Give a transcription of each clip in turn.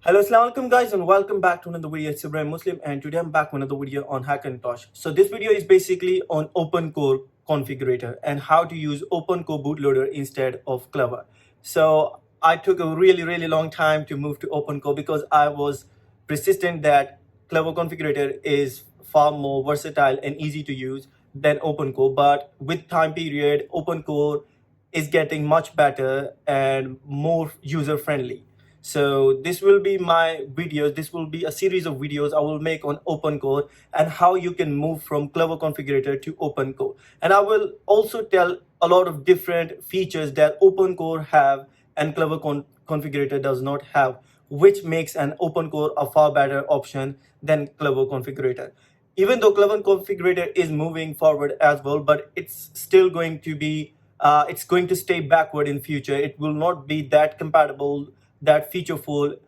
Hello, assalamu alaikum guys, and welcome back to another video. It's Ibrahim Muslim, and today I'm back with another video on Hackintosh. So this video is basically on OpenCore configurator and how to use OpenCore bootloader instead of Clover. So I took a really long time to move to OpenCore because I was persistent that Clover configurator is far more versatile and easy to use than OpenCore. But with time period, OpenCore is getting much better and more user friendly. So this will be my videos. This will be a series of videos I will make on OpenCore and how you can move from Clover configurator to OpenCore. And I will also tell a lot of different features that OpenCore have and Clover configurator does not have, which makes an OpenCore a far better option than Clover configurator. Even though Clover configurator is moving forward as well, but it's still going to be it's going to stay backward in future. It will not be that compatible, that featureful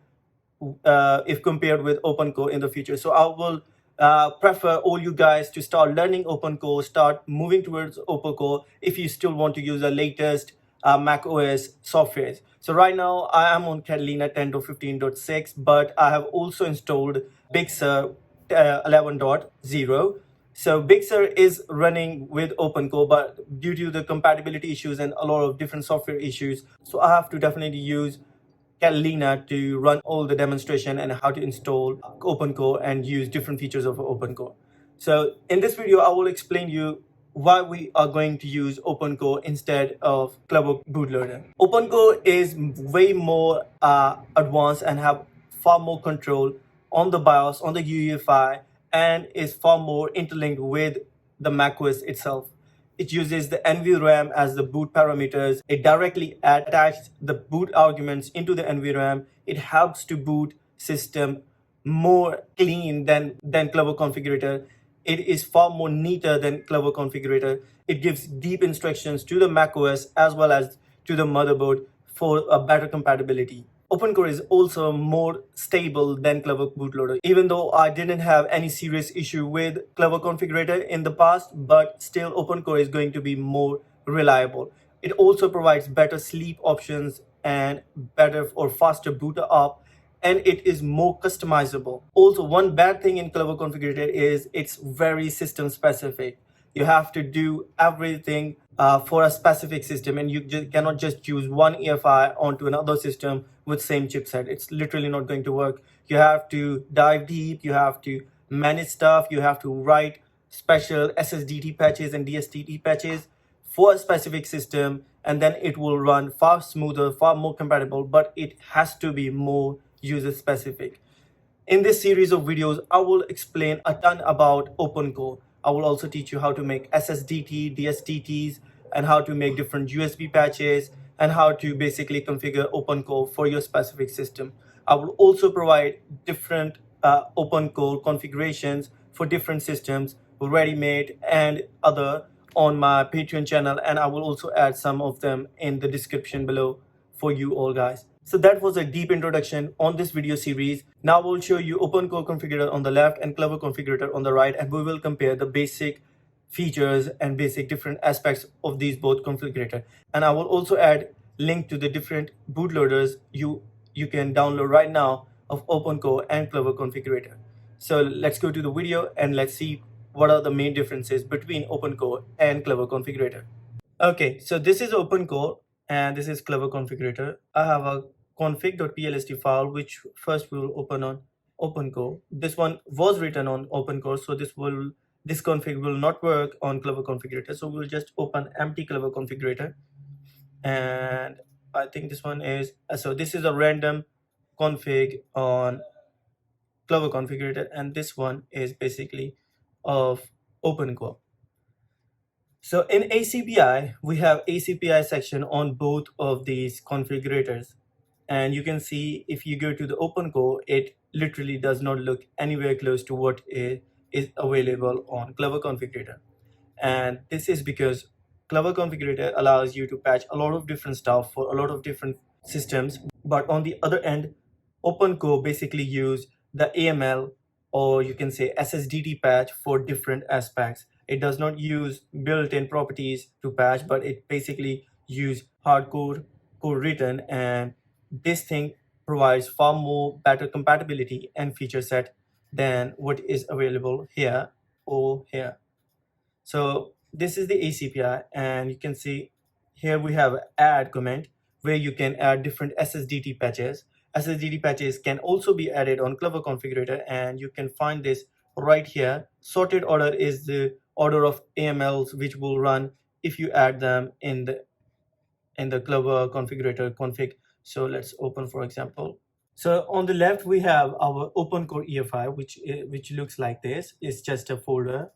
if compared with OpenCore in the future. So I will prefer all you guys to start learning OpenCore, start moving towards OpenCore if you still want to use the latest Mac OS softwares. So right now I am on Catalina 10.15.6, but I have also installed Big Sur 11.0. So Big Sur is running with OpenCore, but due to the compatibility issues and a lot of different software issues, so I have to definitely use Catalina to run all the demonstration and how to install OpenCore and use different features of OpenCore. So in this video, I will explain you why we are going to use OpenCore instead of Clover bootloader. OpenCore is way more advanced and have far more control on the BIOS, on the UEFI, and is far more interlinked with the macOS itself. It uses the NVRAM as the boot parameters. It directly attaches the boot arguments into the NVRAM. It helps to boot system more clean than Clover configurator. It is far more neater than Clover configurator. It gives deep instructions to the macOS as well as to the motherboard for a better compatibility. OpenCore is also more stable than Clover bootloader, even though I didn't have any serious issue with Clover configurator in the past, but still OpenCore is going to be more reliable. It also provides better sleep options and better or faster boot up, and it is more customizable. Also, one bad thing in Clover configurator is it's very system specific. You have to do everything for a specific system, and you cannot just use one EFI onto another system with same chipset. It's literally not going to work. You have to dive deep, you have to manage stuff, you have to write special SSDT patches and DSTT patches for a specific system, and then it will run far smoother, far more compatible, but it has to be more user specific. In this series of videos, I will explain a ton about OpenCore. I will also teach you how to make SSDT, DSTTs, and how to make different USB patches, and how to basically configure OpenCore for your specific system. I will also provide different OpenCore configurations for different systems, ready-made and other, on my Patreon channel, and I will also add some of them in the description below for you all guys. So that was a deep introduction on this video series. Now we'll show you OpenCore configurator on the left and Clover configurator on the right, and we will compare the basic features and basic different aspects of these both configurator. And I will also add link to the different bootloaders you can download right now of OpenCore and Clover configurator. So let's go to the video and let's see what are the main differences between OpenCore and Clover configurator. Okay, so this is OpenCore and this is Clover configurator. I have a config.plst file which first we will open on OpenCore. This one was written on OpenCore, so this config will not work on Clover configurator. So we'll just open empty Clover configurator, and I think this one is so this is a random config on Clover configurator, and this one is basically of OpenCore. So in ACPI, we have ACPI section on both of these configurators. And you can see if you go to the OpenCore, it literally does not look anywhere close to what is available on Clover configurator. And this is because Clover configurator allows you to patch a lot of different stuff for a lot of different systems. But on the other end, OpenCore basically use the AML, or you can say SSDT patch for different aspects. It does not use built-in properties to patch, but it basically use hardcore code written, and this thing provides far more better compatibility and feature set than what is available here or here. So this is the ACPI, and you can see here we have add comment where you can add different SSDT patches. SSDT patches can also be added on Clover Configurator, and you can find this right here. Sorted order is the order of AMLs which will run if you add them in the Clover Configurator config. So let's open, for example. So on the left we have our OpenCore EFI, which looks like this. It's just a folder.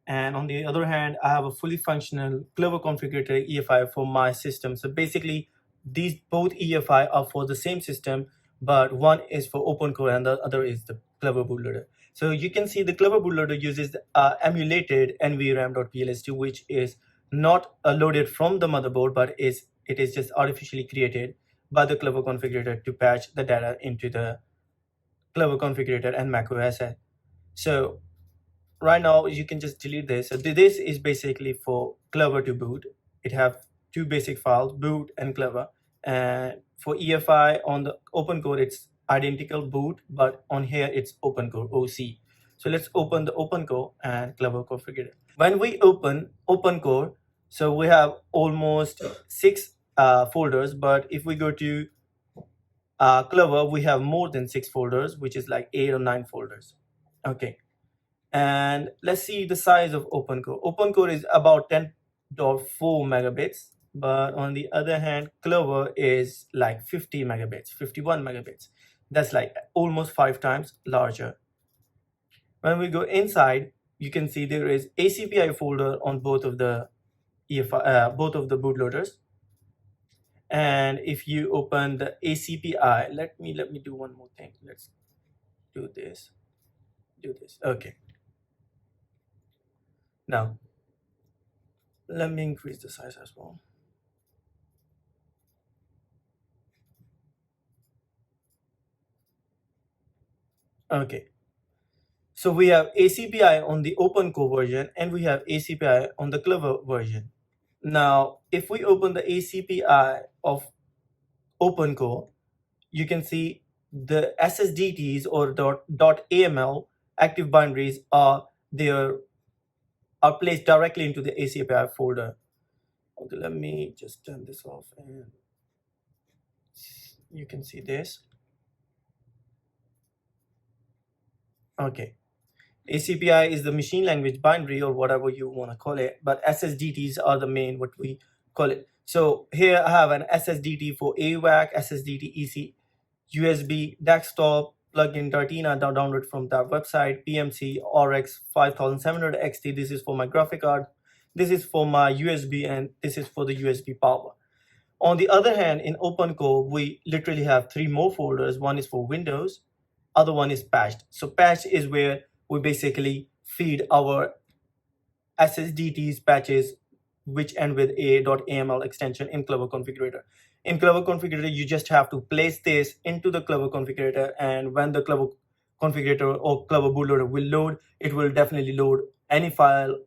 And on the other hand, I have a fully functional Clover Configurator EFI for my system. So basically, these both EFI are for the same system, but one is for OpenCore and the other is the Clover bootloader. So you can see the Clover bootloader uses the emulated nvram.plst, which is not loaded from the motherboard, but it is just artificially created by the Clover Configurator to patch the data into the Clover Configurator and macOS. So right now you can just delete this. So this is basically for Clover to boot. It have two basic files, boot and Clover. And for EFI on the OpenCore, it's identical boot, but on here it's OpenCore OC. So let's open the OpenCore and Clover Configurator. When we open OpenCore, so we have almost 6 folders, but if we go to Clover, we have more than 6 folders, which is like 8 or 9 folders. Okay. And let's see the size of OpenCore. OpenCore is about 10.4 megabits, but on the other hand, Clover is like 50 megabits, 51 megabits. That's like almost 5 times larger. When we go inside, you can see there is ACPI folder on both of the bootloaders. And if you open the ACPI, let me do one more thing. Let's do this. Okay. Now, let me increase the size as well. Okay. So we have ACPI on the OpenCore version and we have ACPI on the Clover version. Now, if we open the ACPI of OpenCore, you can see the SSDTs or .aml active binaries are placed directly into the ACPI folder. Okay, let me just turn this off and you can see this. Okay. ACPI is the machine language binary or whatever you want to call it, but SSDTs are the main what we call it. So here I have an SSDT for AWAC, SSDT EC, USB, desktop, plugin Dartina download from that website, PMC, RX 5700 XT. This is for my graphic card. This is for my USB, and this is for the USB power. On the other hand, in OpenCore, we literally have 3 more folders. One is for Windows, other one is patched. So patched is where we basically feed our SSDTs patches which end with a.aml extension in Clover Configurator. In Clover Configurator, you just have to place this into the Clover Configurator, and when the Clover Configurator or Clover bootloader will load, it will definitely load any file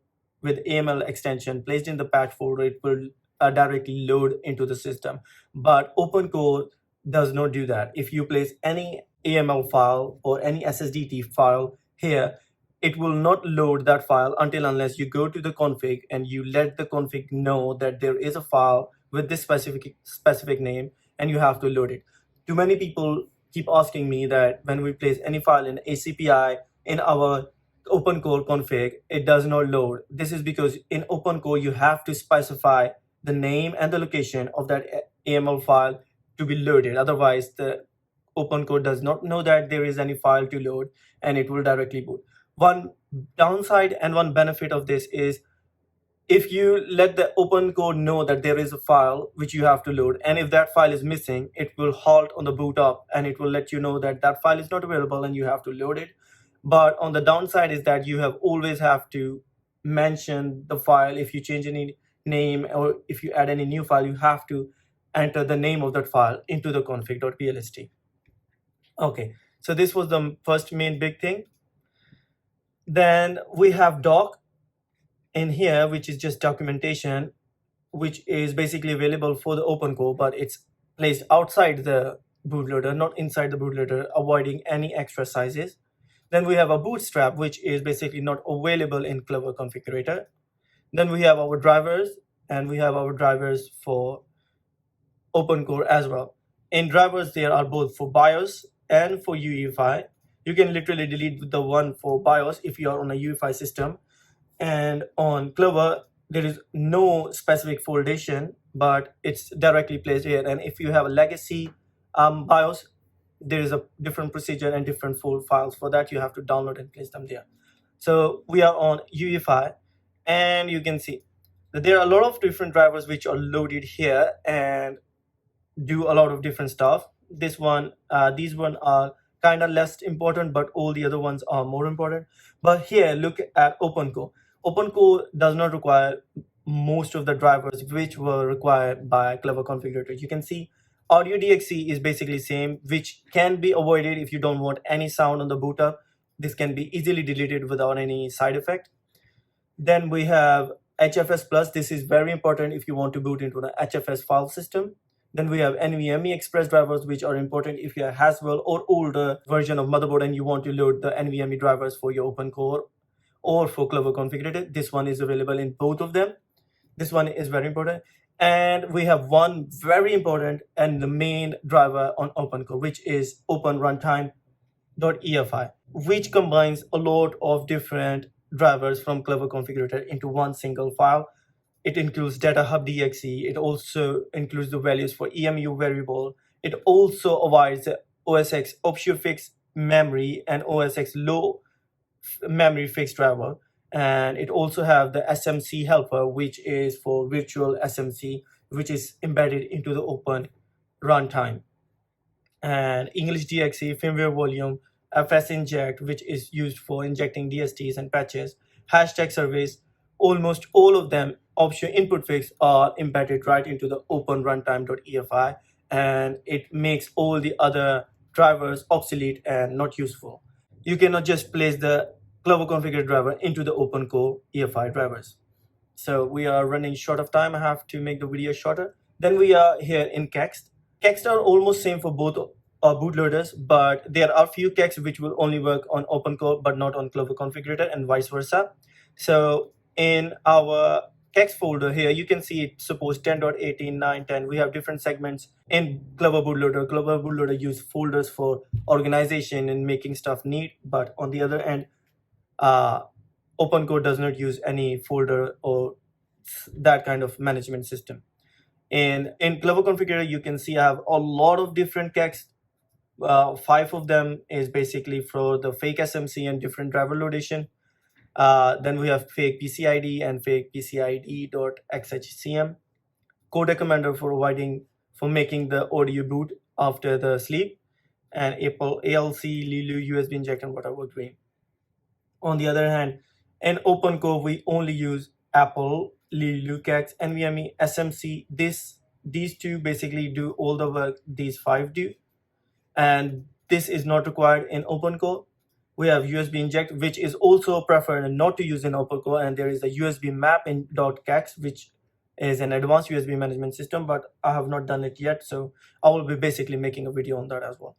with AML extension placed in the patch folder. It will directly load into the system. But OpenCore does not do that. If you place any AML file or any SSDT file here, it will not load that file until unless you go to the config and you let the config know that there is a file with this specific name and you have to load it. Too many people keep asking me that when we place any file in ACPI in our OpenCore config, it does not load. This is because in OpenCore, you have to specify the name and the location of that AML file to be loaded. Otherwise, the OpenCore does not know that there is any file to load and it will directly boot. One downside and one benefit of this is if you let the OpenCore know that there is a file which you have to load, and if that file is missing, it will halt on the boot up and it will let you know that that file is not available and you have to load it. But on the downside is that you always have to mention the file. If you change any name or if you add any new file, you have to enter the name of that file into the config.plst. Okay, so this was the first main big thing. Then we have doc in here, which is just documentation, which is basically available for the OpenCore, but it's placed outside the bootloader, not inside the bootloader, avoiding any extra sizes. Then we have a bootstrap, which is basically not available in Clover Configurator. Then we have our drivers, and we have our drivers for OpenCore as well. In drivers, there are both for BIOS and for UEFI. You can literally delete the one for BIOS if you are on a UEFI system. And on Clover, there is no specific foldation, but it's directly placed here. And if you have a legacy BIOS, there is a different procedure and different fold files. For that, you have to download and place them there. So we are on UEFI, and you can see that there are a lot of different drivers which are loaded here and do a lot of different stuff. These one are kind of less important, but all the other ones are more important. But here, look at OpenCore. OpenCore does not require most of the drivers which were required by Clover Configurator. You can see audio DXC is basically same, which can be avoided if you don't want any sound on the boot up. This can be easily deleted without any side effect. Then we have HFS Plus. This is very important if you want to boot into an HFS file system. Then we have NVMe Express drivers, which are important if you have Haswell or older version of motherboard and you want to load the NVMe drivers for your OpenCore or for Clover Configurator. This one is available in both of them. This one is very important. And we have one very important and the main driver on OpenCore, which is Openruntime Efi, which combines a lot of different drivers from Clover Configurator into one single file. It includes data hub DXE. It also includes the values for EMU variable. It also avoids OS X offshoot fixed memory and OS X low memory fixed driver. And it also have the SMC helper, which is for virtual SMC, which is embedded into the Open runtime. And English DXE, firmware volume, FS inject, which is used for injecting DSTs and patches, hashtag service, almost all of them option input fix are embedded right into the Openruntime.efi, and it makes all the other drivers obsolete and not useful. You cannot just place the Clover Configurator driver into the OpenCore EFI drivers. So we are running short of time. I have to make the video shorter. Then we are here in Kext. Kext are almost same for both bootloaders, but there are few Kext which will only work on OpenCore but not on Clover Configurator and vice versa. So in our Kext folder here, you can see it supports 10.18, 9, 10. We have different segments in Clover Bootloader. Clover Bootloader use folders for organization and making stuff neat, but on the other end, OpenCore does not use any folder or that kind of management system. In Clover Configurator, you can see I have a lot of different Kext. 5 of them is basically for the fake SMC and different driver loadation. Then we have fake PCID and fake PCID.xhcm. Codec commander for making the audio boot after the sleep, and Apple ALC, Lilu, USB inject, and whatever green. On the other hand, in OpenCore, we only use Apple, Lilu, Kext, NVMe, SMC. These two basically do all the work these 5 do, and this is not required in OpenCore. We have USB inject, which is also preferred not to use in OpenCore, and there is a USB map in .kext, which is an advanced USB management system, but I have not done it yet, so I will be basically making a video on that as well.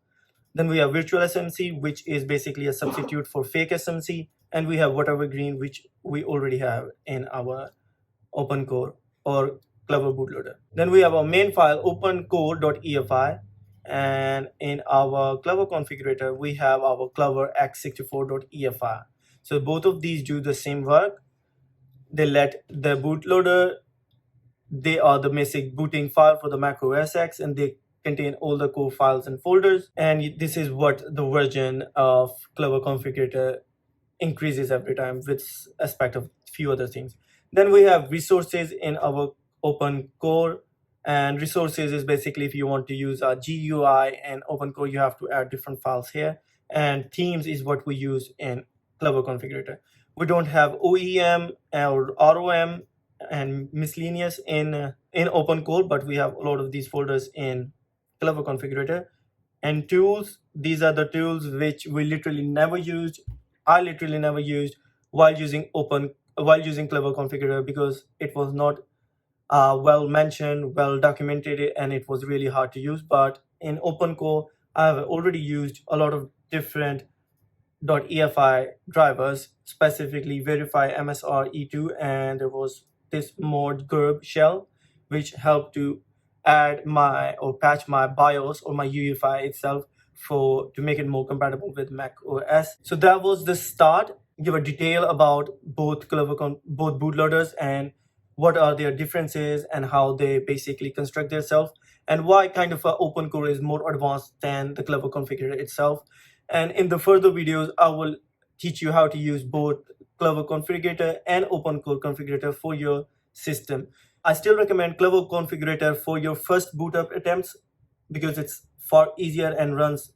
Then we have virtual SMC, which is basically a substitute for fake SMC, and we have whatever green, which we already have in our OpenCore or Clover bootloader. Then we have our main file opencore.efi, and in our Clover configurator, we have our Clover x64.efi. So both of these do the same work. They let the bootloader, they are the basic booting file for the Mac OS X, and they contain all the core files and folders. And this is what the version of Clover configurator increases every time with aspect of few other things. Then we have resources in our OpenCore, and resources is basically if you want to use a GUI and OpenCore, you have to add different files here. And themes is what we use in Clover configurator. We don't have OEM or ROM and miscellaneous in OpenCore, but we have a lot of these folders in Clover configurator. And tools, these are the tools which we literally never used. I literally never used while using Clover configurator, because it was not well mentioned, well documented, and it was really hard to use. But in OpenCore, I have already used a lot of different .efi drivers, specifically verify MSR E2, and there was this mod gerb shell which helped to add my or patch my BIOS or my UEFI itself to make it more compatible with Mac OS. So that was the start. Give a detail about both both bootloaders and what are their differences and how they basically construct themselves, and why kind of OpenCore is more advanced than the Clover configurator itself. And in the further videos, I will teach you how to use both Clover Configurator and OpenCore Configurator for your system. I still recommend Clover Configurator for your first boot up attempts because it's far easier and runs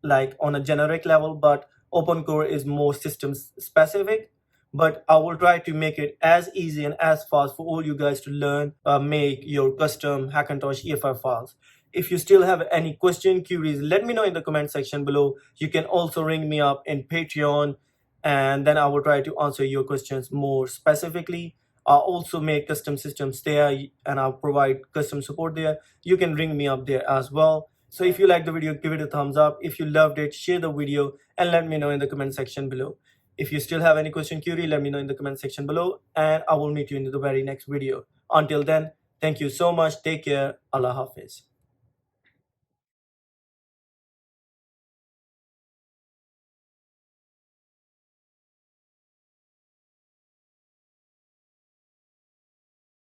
like on a generic level, but OpenCore is more system specific. But I will try to make it as easy and as fast for all you guys to learn, make your custom Hackintosh EFI files. If you still have any question, queries, let me know in the comment section below. You can also ring me up in Patreon, and then I will try to answer your questions more specifically. I'll also make custom systems there, and I'll provide custom support there. You can ring me up there as well. So if you like the video, give it a thumbs up. If you loved it, share the video and let me know in the comment section below. If you still have any question, query, let me know in the comment section below, and I will meet you in the very next video. Until then, thank you so much. Take care. Allah Hafiz.